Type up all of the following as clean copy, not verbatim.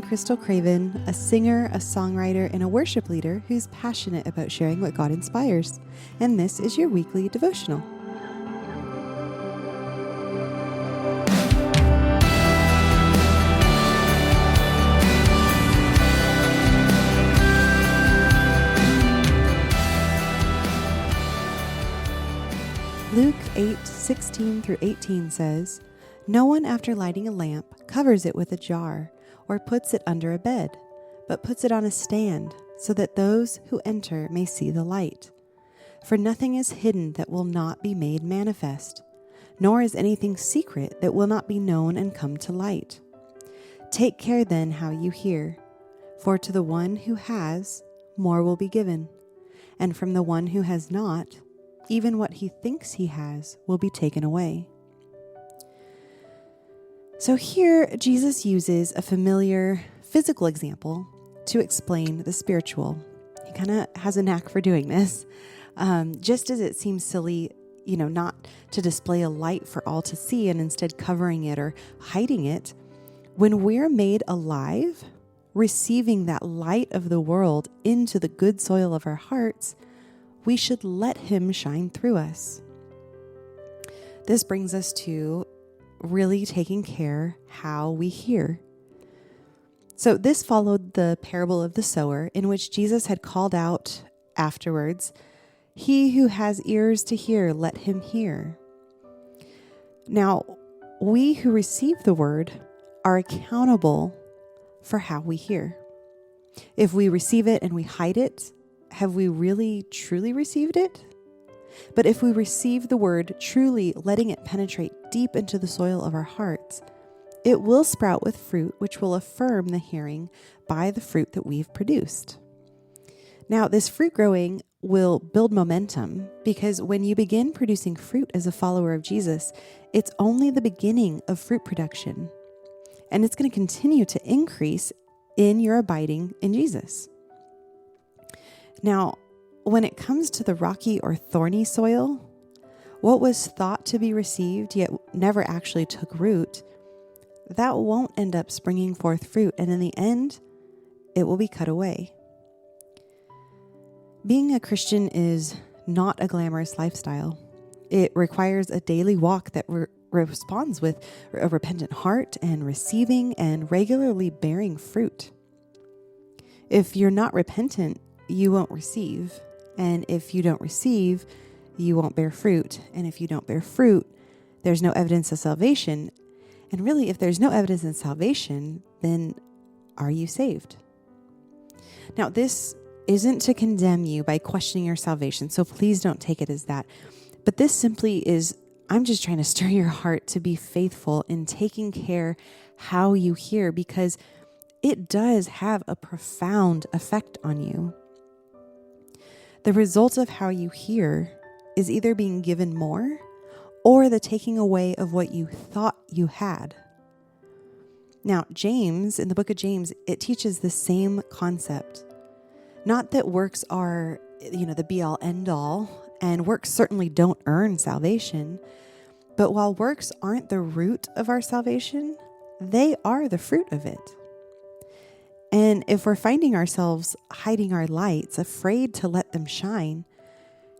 Crystal Craven, a singer, a songwriter, and a worship leader who's passionate about sharing what God inspires. And this is your weekly devotional. Luke 8:16 through 18 says, "No one after lighting a lamp covers it with a jar or puts it under a bed, but puts it on a stand so that those who enter may see the light. For nothing is hidden that will not be made manifest, nor is anything secret that will not be known and come to light. Take care then how you hear, for to the one who has, more will be given, and from the one who has not, even what he thinks he has will be taken away." So here, Jesus uses a familiar physical example to explain the spiritual. He kind of has a knack for doing this. Just as it seems silly, not to display a light for all to see and instead covering it or hiding it, when we're made alive, receiving that light of the world into the good soil of our hearts, we should let him shine through us. This brings us to really taking care how we hear. So this followed the parable of the sower, in which Jesus had called out afterwards, "He who has ears to hear, let him hear." Now, we who receive the word are accountable for how we hear. If we receive it and we hide it, have we really truly received it? But if we receive the word truly, letting it penetrate deep into the soil of our hearts, it will sprout with fruit, which will affirm the hearing by the fruit that we've produced. Now, this fruit growing will build momentum, because when you begin producing fruit as a follower of Jesus, it's only the beginning of fruit production. And it's going to continue to increase in your abiding in Jesus. Now, when it comes to the rocky or thorny soil, what was thought to be received yet never actually took root, that won't end up springing forth fruit, and in the end, it will be cut away. Being a Christian is not a glamorous lifestyle. It requires a daily walk that responds with a repentant heart and receiving and regularly bearing fruit. If you're not repentant, you won't receive. And if you don't receive, you won't bear fruit. And if you don't bear fruit, there's no evidence of salvation. And really, if there's no evidence of salvation, then are you saved? Now, this isn't to condemn you by questioning your salvation, so please don't take it as that. But this simply is, I'm just trying to stir your heart to be faithful in taking care how you hear, because it does have a profound effect on you. The result of how you hear is either being given more or the taking away of what you thought you had. Now, James, in the book of James, it teaches the same concept. Not that works are, the be-all, end-all, and works certainly don't earn salvation, but while works aren't the root of our salvation, they are the fruit of it. And if we're finding ourselves hiding our lights, afraid to let them shine,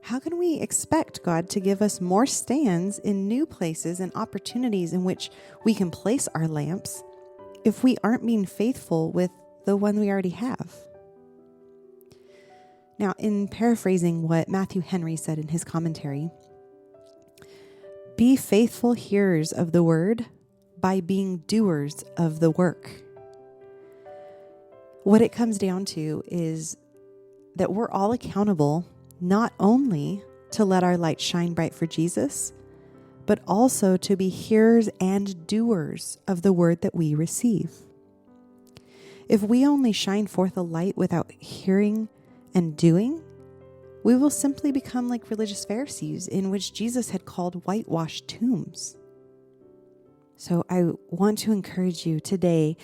how can we expect God to give us more stands in new places and opportunities in which we can place our lamps if we aren't being faithful with the one we already have? Now, in paraphrasing what Matthew Henry said in his commentary, "Be faithful hearers of the word by being doers of the work." What it comes down to is that we're all accountable not only to let our light shine bright for Jesus, but also to be hearers and doers of the word that we receive. If we only shine forth a light without hearing and doing, we will simply become like religious Pharisees, in which Jesus had called whitewashed tombs. So I want to encourage you today,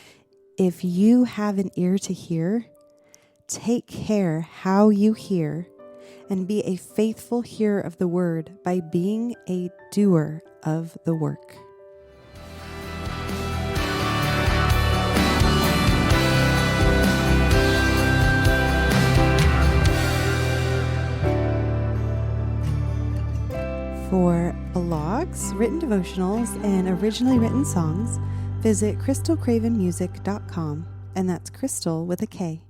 if you have an ear to hear, take care how you hear and be a faithful hearer of the word by being a doer of the work. For blogs, written devotionals, and originally written songs, visit crystalcravenmusic.com, and that's Crystal with a K.